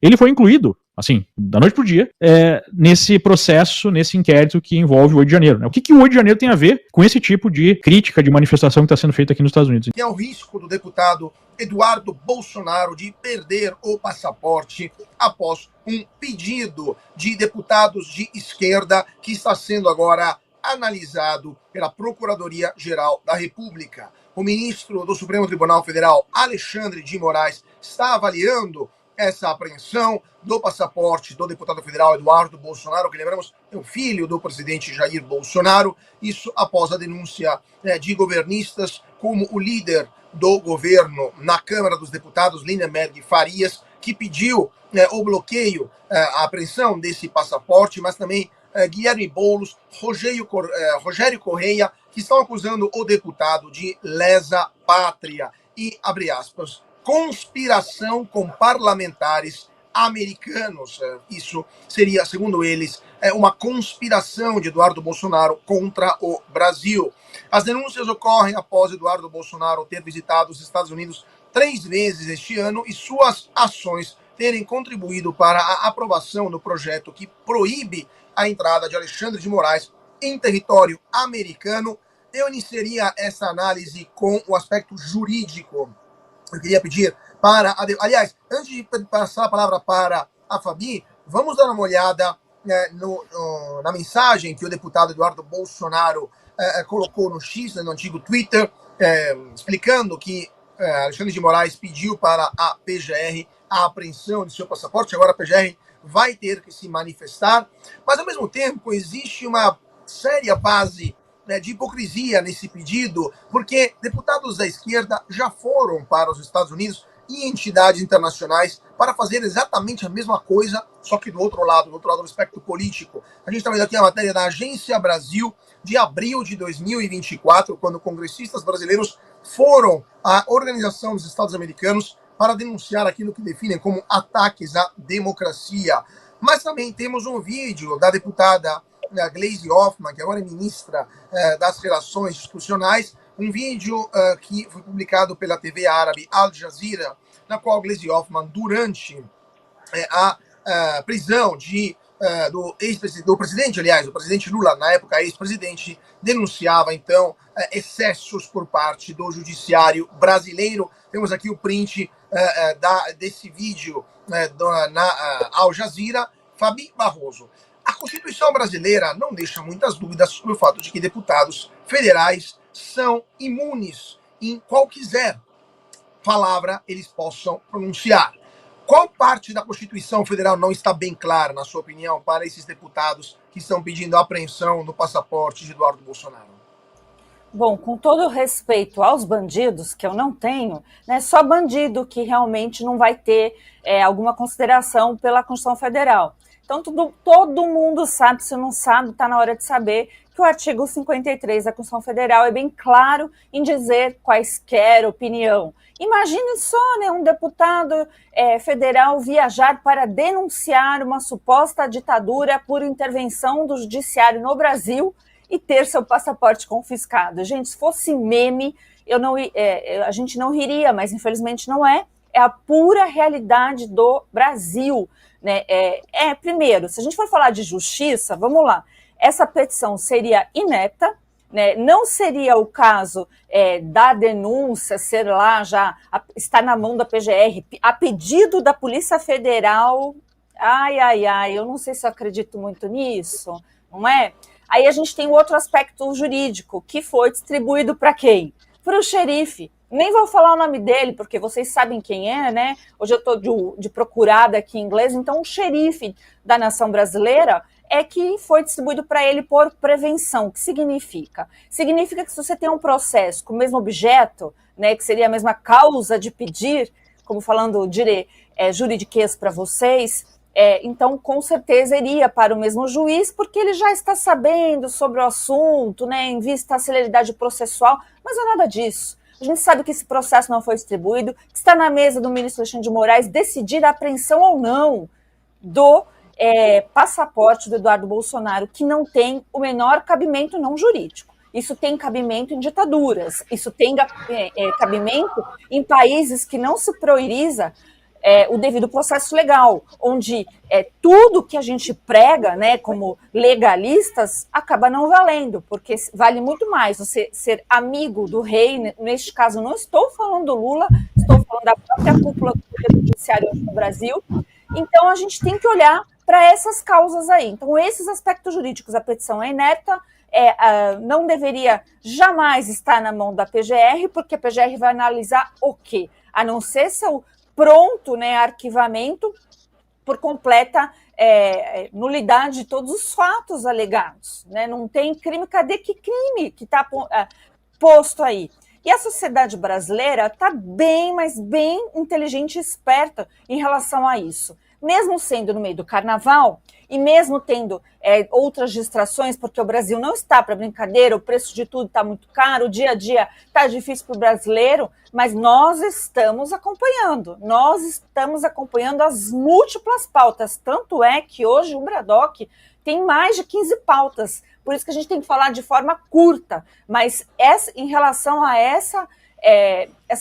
ele foi incluído, assim, da noite pro dia, nesse processo, nesse inquérito que envolve o 8 de janeiro. Né? O que o 8 de janeiro tem a ver com esse tipo de crítica, de manifestação que está sendo feita aqui nos Estados Unidos? Que é o risco do deputado Eduardo Bolsonaro de perder o passaporte após um pedido de deputados de esquerda que está sendo agora analisado pela Procuradoria-Geral da República. O ministro do Supremo Tribunal Federal, Alexandre de Moraes, está avaliando essa apreensão do passaporte do deputado federal Eduardo Bolsonaro, que lembramos é o filho do presidente Jair Bolsonaro, isso após a denúncia de governistas como o líder do governo na Câmara dos Deputados, Lindenberg Farias, que pediu o bloqueio, a apreensão desse passaporte, mas também Guilherme Boulos, Rogério Correia, que estão acusando o deputado de lesa pátria e, abre aspas, conspiração com parlamentares americanos. Isso seria, segundo eles, uma conspiração de Eduardo Bolsonaro contra o Brasil. As denúncias ocorrem após Eduardo Bolsonaro ter visitado os Estados Unidos 3 vezes este ano e suas ações terem contribuído para a aprovação do projeto que proíbe a entrada de Alexandre de Moraes em território americano. Eu iniciaria essa análise com o aspecto jurídico. Eu queria pedir para... Aliás, antes de passar a palavra para a Fabi, vamos dar uma olhada na mensagem que o deputado Eduardo Bolsonaro colocou no X, no antigo Twitter, explicando que Alexandre de Moraes pediu para a PGR a apreensão de seu passaporte. Agora a PGR vai ter que se manifestar, mas ao mesmo tempo existe uma séria base de hipocrisia nesse pedido, porque deputados da esquerda já foram para os Estados Unidos e entidades internacionais para fazer exatamente a mesma coisa, só que do outro lado do espectro político. A gente está vendo aqui a matéria da Agência Brasil de abril de 2024, quando congressistas brasileiros foram à Organização dos Estados Americanos para denunciar aquilo que definem como ataques à democracia. Mas também temos um vídeo da deputada Gleisi Hoffmann, que agora é ministra das Relações Institucionais, um vídeo que foi publicado pela TV árabe Al Jazeera, na qual Gleisi Hoffmann, durante a prisão do presidente, aliás, o presidente Lula, na época ex-presidente, denunciava, então, excessos por parte do judiciário brasileiro. Temos aqui o print desse vídeo na Al Jazeera. Fabi Barroso. A Constituição brasileira não deixa muitas dúvidas sobre o fato de que deputados federais são imunes em qualquer palavra eles possam pronunciar. Qual parte da Constituição Federal não está bem clara, na sua opinião, para esses deputados que estão pedindo a apreensão do passaporte de Eduardo Bolsonaro? Bom, com todo respeito aos bandidos, que eu não tenho, né, só bandido que realmente não vai ter alguma consideração pela Constituição Federal. Então, todo mundo sabe, se não sabe, está na hora de saber que o artigo 53 da Constituição Federal é bem claro em dizer quaisquer opinião. Imagine só, né, um deputado federal viajar para denunciar uma suposta ditadura por intervenção do judiciário no Brasil e ter seu passaporte confiscado. Gente, se fosse meme, a gente não riria, mas infelizmente não é. É a pura realidade do Brasil. Né? Primeiro, se a gente for falar de justiça, vamos lá, essa petição seria inepta, né? Não seria o caso da denúncia ser lá, já está na mão da PGR, a pedido da Polícia Federal. Eu não sei se eu acredito muito nisso, não é? Aí a gente tem o outro aspecto jurídico, que foi distribuído para quem? Para o xerife. Nem vou falar o nome dele, porque vocês sabem quem é, né? Hoje eu estou de procurada aqui em inglês, então o xerife da nação brasileira é que foi distribuído para ele por prevenção. O que significa? Significa que se você tem um processo com o mesmo objeto, né, que seria a mesma causa de pedir, como falando juridiquês para vocês, então com certeza iria para o mesmo juiz, porque ele já está sabendo sobre o assunto, né, em vista da celeridade processual, mas não é nada disso. A gente sabe que esse processo não foi distribuído, que está na mesa do ministro Alexandre de Moraes decidir a apreensão ou não do passaporte do Eduardo Bolsonaro, que não tem o menor cabimento não jurídico. Isso tem cabimento em ditaduras, isso tem cabimento em países que não se prioriza o devido processo legal, onde tudo que a gente prega, né, como legalistas, acaba não valendo, porque vale muito mais você ser amigo do rei. Neste caso, não estou falando do Lula, estou falando da própria cúpula do Poder Judiciário no Brasil. Então, a gente tem que olhar para essas causas aí. Então, esses aspectos jurídicos, a petição é inerta, não deveria jamais estar na mão da PGR, porque a PGR vai analisar o quê? A não ser seu pronto, né, arquivamento por completa nulidade de todos os fatos alegados. Né? Não tem crime, cadê que crime que está posto aí? E a sociedade brasileira está bem, mas bem inteligente e esperta em relação a isso. Mesmo sendo no meio do carnaval, e mesmo tendo outras distrações, porque o Brasil não está para brincadeira, o preço de tudo está muito caro, o dia a dia está difícil para o brasileiro, mas nós estamos acompanhando as múltiplas pautas. Tanto é que hoje o Bradock tem mais de 15 pautas, por isso que a gente tem que falar de forma curta, mas em relação a essa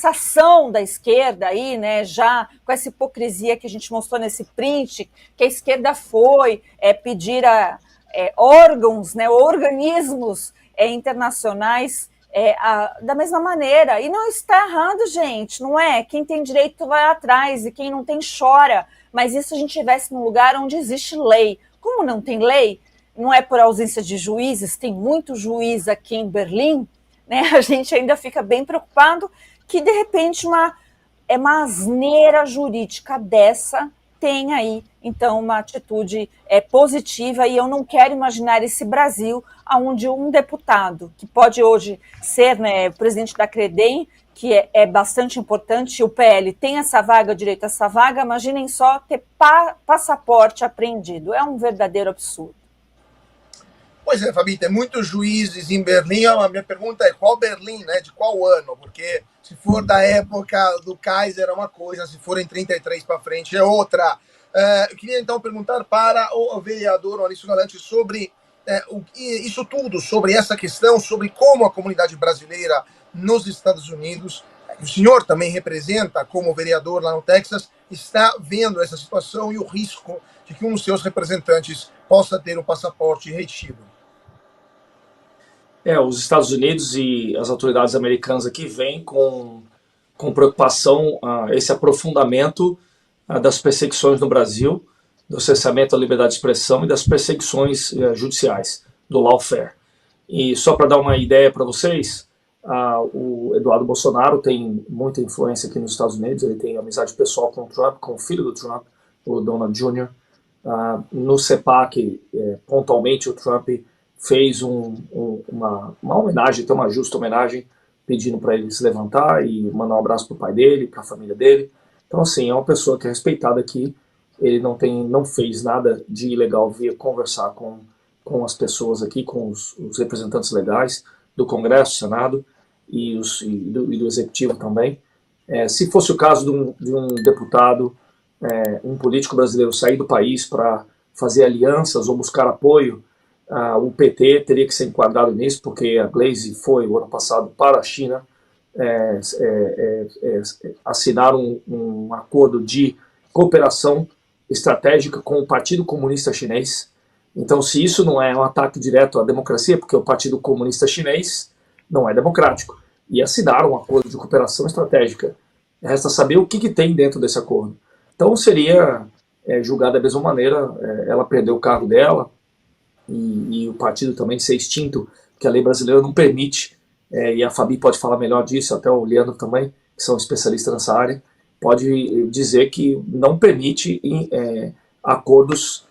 ação da esquerda aí, né, já com essa hipocrisia que a gente mostrou nesse print, que a esquerda foi pedir órgãos, né, organismos internacionais da mesma maneira, e não está errado, gente, não é? Quem tem direito vai atrás e quem não tem chora, mas isso a gente estivesse num lugar onde existe lei. Como não tem lei, não é por ausência de juízes, tem muito juiz aqui em Berlim, né, a gente ainda fica bem preocupado que, de repente, uma asneira jurídica dessa tem aí, então, uma atitude positiva, e eu não quero imaginar esse Brasil onde um deputado, que pode hoje ser, né, presidente da CREDEM, que é bastante importante, o PL tem essa vaga, direito a essa vaga, imaginem só ter passaporte apreendido, é um verdadeiro absurdo. Pois é, Fabi, tem muitos juízes em Berlim. A minha pergunta é qual Berlim, né? De qual ano? Porque se for da época do Kaiser é uma coisa, se for em 33 para frente é outra. Eu queria então perguntar para o vereador Maurício Galante sobre isso tudo, sobre essa questão, sobre como a comunidade brasileira nos Estados Unidos, que o senhor também representa como vereador lá no Texas, está vendo essa situação e o risco de que um dos seus representantes possa ter um passaporte retido. Os Estados Unidos e as autoridades americanas aqui vêm com preocupação esse aprofundamento das perseguições no Brasil, do cessamento da liberdade de expressão e das perseguições judiciais, do lawfare. E só para dar uma ideia para vocês, o Eduardo Bolsonaro tem muita influência aqui nos Estados Unidos, ele tem amizade pessoal com o Trump, com o filho do Trump, o Donald Jr. No CEPAC, pontualmente, o Trump fez uma homenagem, então uma justa homenagem, pedindo para ele se levantar e mandar um abraço para o pai dele, para a família dele. Então, assim, é uma pessoa que é respeitada aqui, ele não fez nada de ilegal via conversar com as pessoas aqui, com os representantes legais do Congresso, Senado e do Executivo também. Se fosse o caso de um deputado, um político brasileiro sair do país para fazer alianças ou buscar apoio, o PT teria que ser enquadrado nisso, porque a Glaze foi, o ano passado, para a China, assinar um acordo de cooperação estratégica com o Partido Comunista Chinês. Então, se isso não é um ataque direto à democracia, porque o Partido Comunista Chinês não é democrático, e assinaram um acordo de cooperação estratégica, resta saber o que tem dentro desse acordo. Então, seria julgado da mesma maneira, ela perdeu o cargo dela, e o partido também ser extinto, que a lei brasileira não permite, e a Fabi pode falar melhor disso, até o Leandro também, que são especialistas nessa área, pode dizer que não permite acordos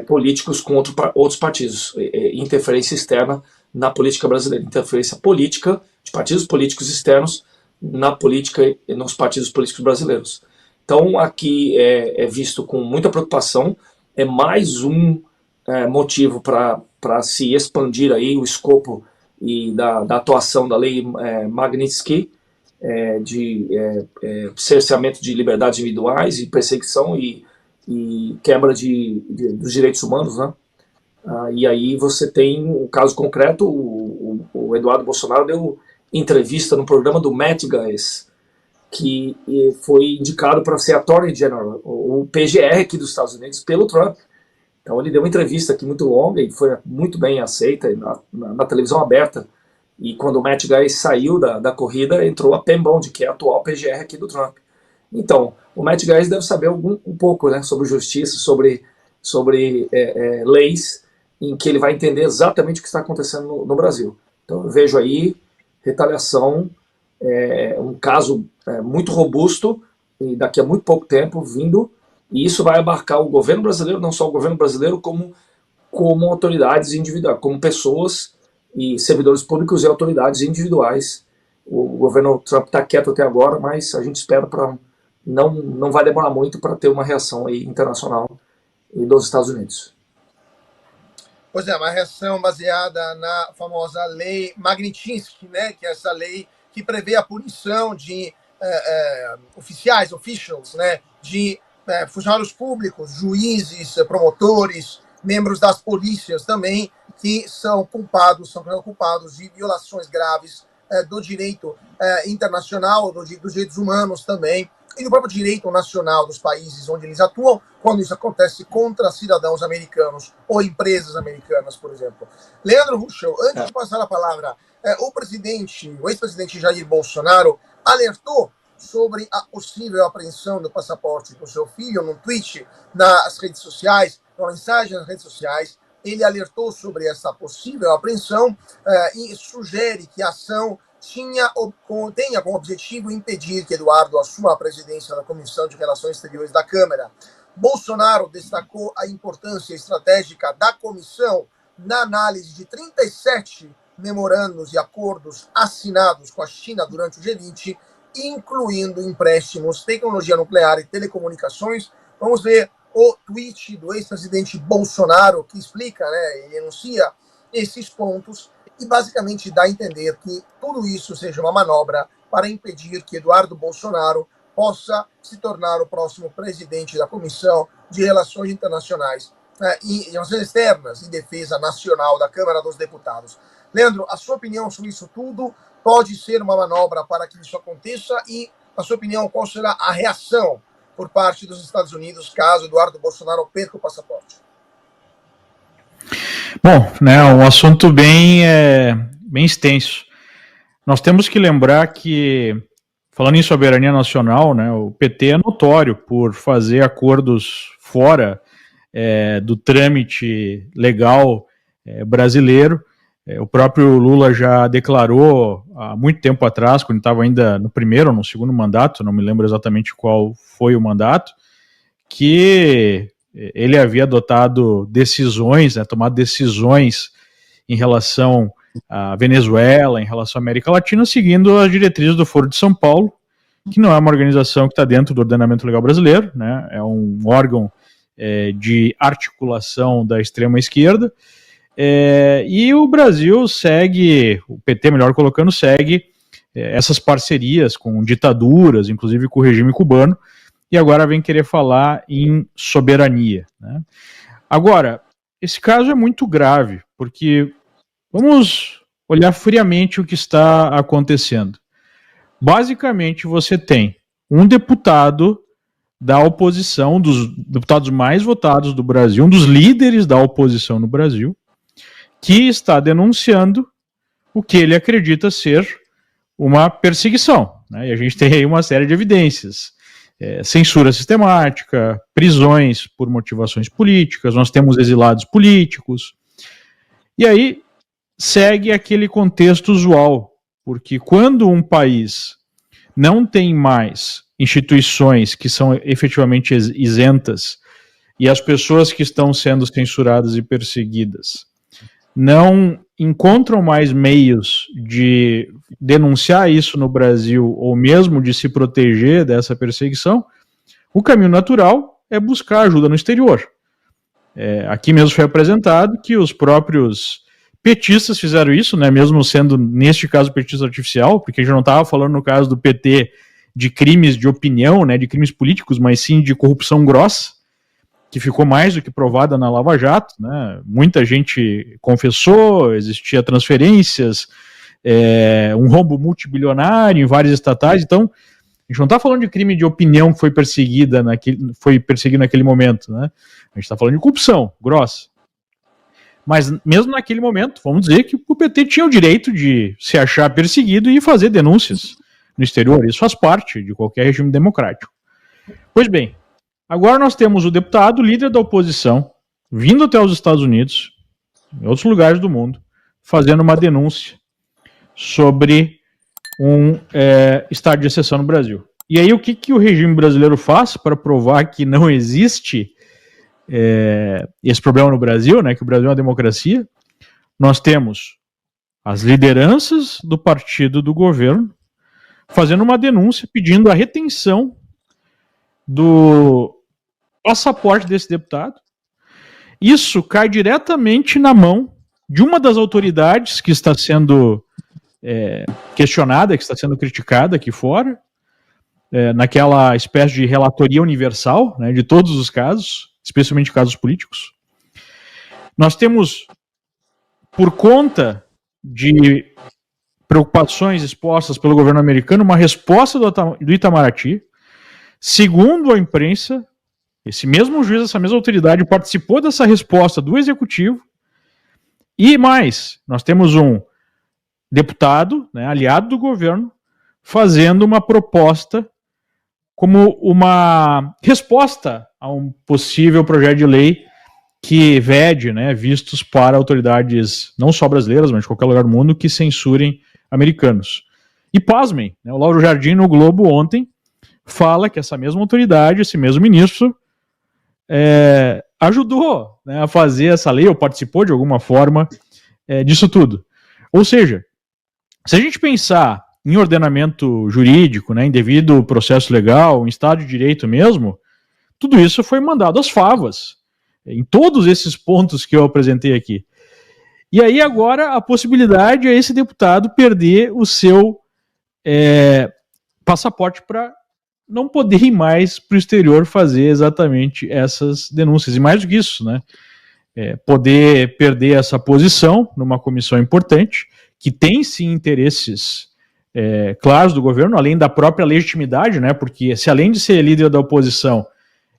políticos com outros partidos, interferência externa na política brasileira, interferência política de partidos políticos externos na política e nos partidos políticos brasileiros. Então aqui é visto com muita preocupação, é mais um motivo para se expandir aí o escopo e da atuação da lei Magnitsky, de cerceamento de liberdades individuais e perseguição e quebra dos direitos humanos, né? E aí você tem o caso concreto, o Eduardo Bolsonaro deu entrevista no programa do Matt Gaetz, que foi indicado para ser Attorney General, o PGR aqui dos Estados Unidos, pelo Trump. Então ele deu uma entrevista aqui muito longa e foi muito bem aceita na televisão aberta. E quando o Matt Gaetz saiu da corrida, entrou a Pam Bondi, que é a atual PGR aqui do Trump. Então, o Matt Gaetz deve saber um pouco, né, sobre justiça, sobre leis, em que ele vai entender exatamente o que está acontecendo no Brasil. Então eu vejo aí retaliação, um caso muito robusto, e daqui a muito pouco tempo vindo, e isso vai abarcar o governo brasileiro, não só o governo brasileiro, como autoridades individuais, como pessoas e servidores públicos e autoridades individuais. O governo Trump está quieto até agora, mas a gente espera não vai demorar muito para ter uma reação aí internacional e dos Estados Unidos. Pois é, uma reação baseada na famosa lei Magnitsky, né, que é essa lei que prevê a punição de officials, né, de funcionários públicos, juízes, promotores, membros das polícias também, que são culpados de violações graves do direito internacional, dos direitos humanos também, e do próprio direito nacional dos países onde eles atuam, quando isso acontece contra cidadãos americanos ou empresas americanas, por exemplo. Leandro Ruschel, antes de passar a palavra, o ex-presidente Jair Bolsonaro alertou sobre a possível apreensão do passaporte do seu filho num tweet nas redes sociais, numa mensagem nas redes sociais. Ele alertou sobre essa possível apreensão e sugere que a ação tenha como objetivo impedir que Eduardo assuma a presidência da Comissão de Relações Exteriores da Câmara. Bolsonaro destacou a importância estratégica da comissão na análise de 37 memorandos e acordos assinados com a China durante o G20, incluindo empréstimos, tecnologia nuclear e telecomunicações. Vamos ver o tweet do ex-presidente Bolsonaro, que explica, né, e enuncia esses pontos e basicamente dá a entender que tudo isso seja uma manobra para impedir que Eduardo Bolsonaro possa se tornar o próximo presidente da Comissão de Relações Internacionais e Relações Externas e Defesa Nacional da Câmara dos Deputados. Leandro, a sua opinião sobre isso tudo? Pode ser uma manobra para que isso aconteça? E, na sua opinião, qual será a reação por parte dos Estados Unidos caso Eduardo Bolsonaro perca o passaporte? Bom, né, um assunto bem extenso. Nós temos que lembrar que, falando em soberania nacional, né, o PT é notório por fazer acordos fora do trâmite legal brasileiro. O próprio Lula já declarou há muito tempo atrás, quando estava ainda no primeiro ou no segundo mandato, não me lembro exatamente qual foi o mandato, que ele havia adotado decisões, tomado decisões em relação à Venezuela, em relação à América Latina, seguindo as diretrizes do Foro de São Paulo, que não é uma organização que está dentro do ordenamento legal brasileiro, né? É um órgão de articulação da extrema esquerda, e o Brasil segue, o PT, melhor colocando, segue essas parcerias com ditaduras, inclusive com o regime cubano, e agora vem querer falar em soberania, né? Agora, esse caso é muito grave, porque vamos olhar friamente o que está acontecendo. Basicamente, você tem um deputado da oposição, um dos deputados mais votados do Brasil, um dos líderes da oposição no Brasil, que está denunciando o que ele acredita ser uma perseguição, né? E a gente tem aí uma série de evidências. Censura sistemática, prisões por motivações políticas, nós temos exilados políticos. E aí segue aquele contexto usual, porque quando um país não tem mais instituições que são efetivamente isentas e as pessoas que estão sendo censuradas e perseguidas não encontram mais meios de denunciar isso no Brasil ou mesmo de se proteger dessa perseguição, o caminho natural é buscar ajuda no exterior. Aqui mesmo foi apresentado que os próprios petistas fizeram isso, né, mesmo sendo, neste caso, petista artificial, porque a gente não estava falando, no caso do PT, de crimes de opinião, né, de crimes políticos, mas sim de corrupção grossa, que ficou mais do que provada na Lava Jato, né? Muita gente confessou, existia transferências, um rombo multibilionário em várias estatais. Então, A gente não está falando de crime de opinião que foi perseguido naquele momento, né? A gente está falando de corrupção grossa. Mas mesmo naquele momento, vamos dizer que o PT tinha o direito de se achar perseguido e fazer denúncias no exterior. Isso faz parte de qualquer regime democrático. Pois bem, agora nós temos o deputado, líder da oposição, vindo até os Estados Unidos, em outros lugares do mundo, fazendo uma denúncia sobre um estado de exceção no Brasil. E aí o que o regime brasileiro faz para provar que não existe esse problema no Brasil, né, que o Brasil é uma democracia? Nós temos as lideranças do partido do governo fazendo uma denúncia pedindo a retenção do passaporte desse deputado. Isso cai diretamente na mão de uma das autoridades que está sendo questionada, que está sendo criticada aqui fora, naquela espécie de relatoria universal, né, de todos os casos, especialmente casos políticos. Nós temos, por conta de preocupações expostas pelo governo americano, uma resposta do Itamaraty. Segundo a imprensa, esse mesmo juiz, essa mesma autoridade participou dessa resposta do executivo. E mais, nós temos um deputado, né, aliado do governo, fazendo uma proposta como uma resposta a um possível projeto de lei que vede, né, vistos para autoridades não só brasileiras, mas de qualquer lugar do mundo, que censurem americanos. E pasmem, né, o Lauro Jardim no Globo ontem fala que essa mesma autoridade, esse mesmo ministro, ajudou, né, a fazer essa lei, ou participou de alguma forma disso tudo. Ou seja, se a gente pensar em ordenamento jurídico, né, em devido processo legal, em Estado de Direito mesmo, tudo isso foi mandado às favas, em todos esses pontos que eu apresentei aqui. E aí agora a possibilidade é esse deputado perder o seu passaporte para não poder ir mais para o exterior fazer exatamente essas denúncias. E mais do que isso, né, poder perder essa posição numa comissão importante, que tem sim interesses claros do governo, além da própria legitimidade, né, porque se além de ser líder da oposição,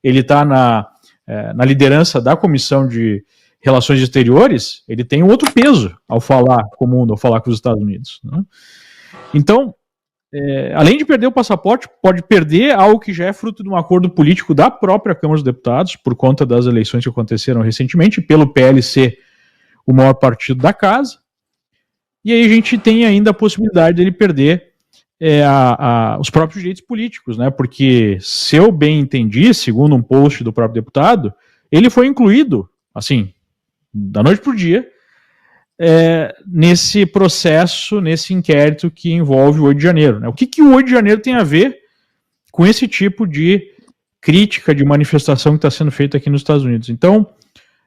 ele está na liderança da Comissão de Relações Exteriores, ele tem um outro peso ao falar com o mundo, ao falar com os Estados Unidos, né? Então, além de perder o passaporte, pode perder algo que já é fruto de um acordo político da própria Câmara dos Deputados, por conta das eleições que aconteceram recentemente, pelo PLC, o maior partido da casa. E aí a gente tem ainda a possibilidade dele perder os próprios direitos políticos, né? Porque, se eu bem entendi, segundo um post do próprio deputado, ele foi incluído, assim, da noite para o dia, nesse processo, nesse inquérito que envolve o 8 de janeiro. Né? O que o 8 de janeiro tem a ver com esse tipo de crítica, de manifestação que está sendo feita aqui nos Estados Unidos? Então,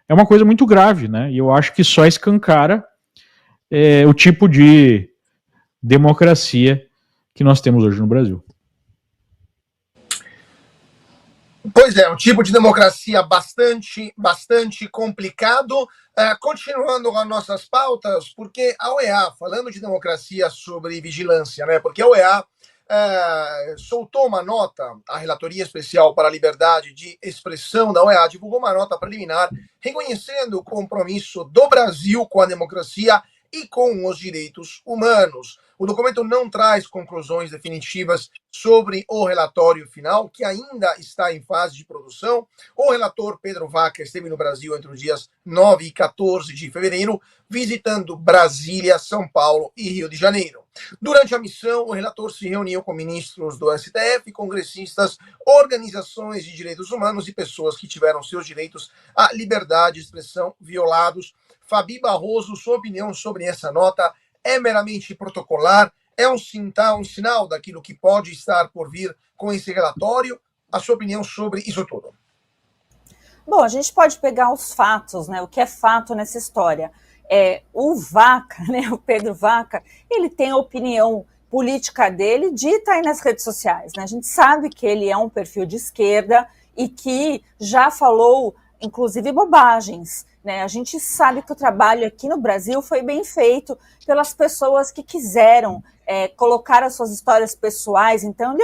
é uma coisa muito grave, né? E eu acho que só escancara o tipo de democracia que nós temos hoje no Brasil. Pois é, um tipo de democracia bastante complicado. Continuando com as nossas pautas, porque a OEA, falando de democracia sobre vigilância, né? Porque a OEA soltou uma nota, a Relatoria Especial para a Liberdade de Expressão da OEA divulgou uma nota preliminar reconhecendo o compromisso do Brasil com a democracia e com os direitos humanos. O documento não traz conclusões definitivas sobre o relatório final, que ainda está em fase de produção. O relator Pedro Vaca esteve no Brasil entre os dias 9 e 14 de fevereiro, visitando Brasília, São Paulo e Rio de Janeiro. Durante a missão, o relator se reuniu com ministros do STF, congressistas, organizações de direitos humanos e pessoas que tiveram seus direitos à liberdade de expressão violados. Fabi Barroso, sua opinião sobre essa nota é meramente protocolar? É um sinal daquilo que pode estar por vir com esse relatório? A sua opinião sobre isso tudo? Bom, a gente pode pegar os fatos, né? O que é fato nessa história? O Vaca, né? O Pedro Vaca, ele tem a opinião política dele dita aí nas redes sociais, né? A gente sabe que ele é um perfil de esquerda e que já falou inclusive bobagens, né? A gente sabe que o trabalho aqui no Brasil foi bem feito pelas pessoas que quiseram colocar as suas histórias pessoais. Então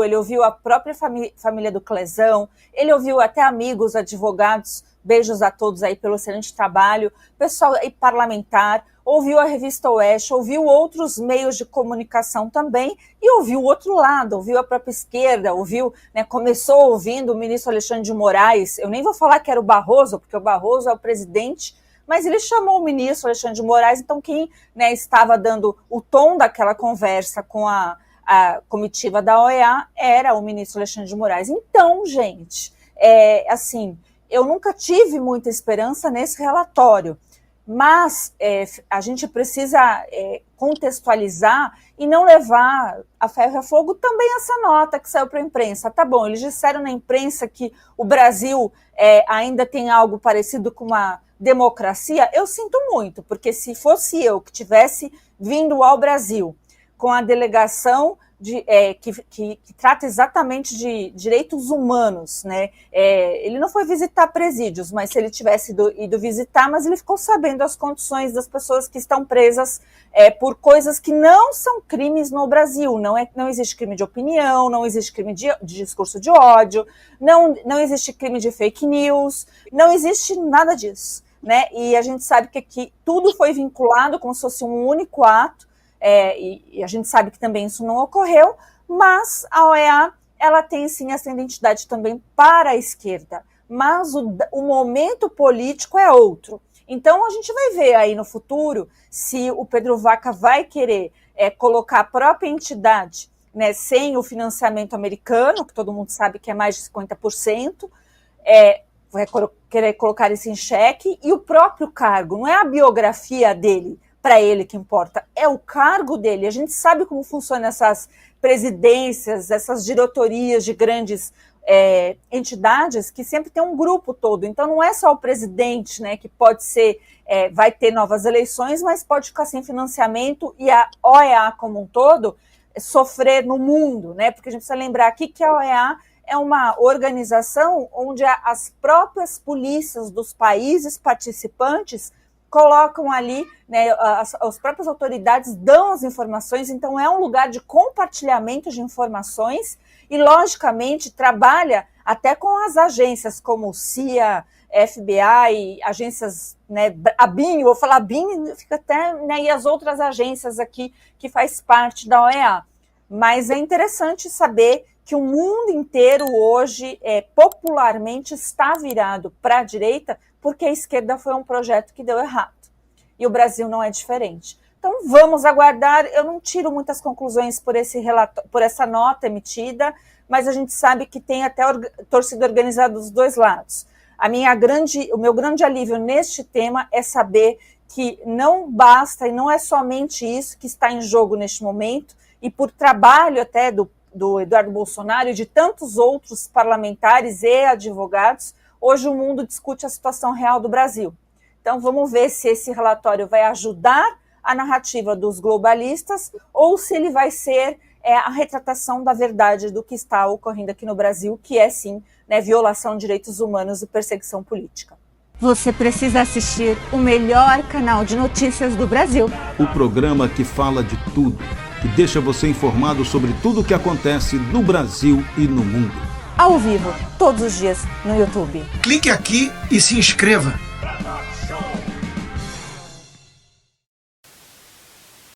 ele ouviu a própria família do Clezão, ele ouviu até amigos, advogados, beijos a todos aí pelo excelente trabalho, pessoal aí parlamentar, ouviu a revista Oeste, ouviu outros meios de comunicação também, e ouviu o outro lado, ouviu a própria esquerda, ouviu, né, começou ouvindo o ministro Alexandre de Moraes. Eu nem vou falar que era o Barroso, porque o Barroso é o presidente, mas ele chamou o ministro Alexandre de Moraes. Então quem, né, estava dando o tom daquela conversa com a comitiva da OEA era o ministro Alexandre de Moraes. Então, gente, assim, eu nunca tive muita esperança nesse relatório, mas a gente precisa contextualizar e não levar a ferro e a fogo também essa nota que saiu para a imprensa. Tá bom, eles disseram na imprensa que o Brasil ainda tem algo parecido com uma democracia. Eu sinto muito, porque se fosse eu que tivesse vindo ao Brasil com a delegação que trata exatamente de direitos humanos, né? Ele não foi visitar presídios, mas se ele tivesse ido visitar, mas ele ficou sabendo as condições das pessoas que estão presas por coisas que não são crimes no Brasil. Não existe crime de opinião, não existe crime de discurso de ódio, não existe crime de fake news, não existe nada disso, né? E a gente sabe que aqui tudo foi vinculado como se fosse um único ato. E a gente sabe que também isso não ocorreu, mas a OEA, ela tem sim essa identidade também para a esquerda, mas o momento político é outro. Então a gente vai ver aí no futuro se o Pedro Vaca vai querer colocar a própria entidade, né, sem o financiamento americano, que todo mundo sabe que é mais de 50%, vai querer colocar isso em xeque, e o próprio cargo, não é a biografia dele, para ele que importa, é o cargo dele. A gente sabe como funcionam essas presidências, essas diretorias de grandes entidades, que sempre tem um grupo todo. Então não é só o presidente, né, que pode ser, vai ter novas eleições, mas pode ficar sem financiamento, e a OEA como um todo sofrer no mundo, né? Porque a gente precisa lembrar aqui que a OEA é uma organização onde as próprias polícias dos países participantes colocam ali, né, as próprias autoridades dão as informações. Então é um lugar de compartilhamento de informações e, logicamente, trabalha até com as agências como CIA, FBI, agências, né, a BIM, vou falar BIM, fica até, né, e as outras agências aqui que faz parte da OEA. Mas é interessante saber que o mundo inteiro hoje popularmente está virado para a direita, porque a esquerda foi um projeto que deu errado. E o Brasil não é diferente. Então vamos aguardar. Eu não tiro muitas conclusões por essa nota emitida, mas a gente sabe que tem até torcida organizada dos dois lados. O meu grande alívio neste tema é saber que não basta, e não é somente isso que está em jogo neste momento, e por trabalho até do Eduardo Bolsonaro e de tantos outros parlamentares e advogados, hoje o mundo discute a situação real do Brasil. Então vamos ver se esse relatório vai ajudar a narrativa dos globalistas ou se ele vai ser a retratação da verdade do que está ocorrendo aqui no Brasil, que é sim, né, violação de direitos humanos e perseguição política. Você precisa assistir o melhor canal de notícias do Brasil. O programa que fala de tudo, que deixa você informado sobre tudo o que acontece no Brasil e no mundo. Ao vivo, todos os dias no YouTube. Clique aqui e se inscreva.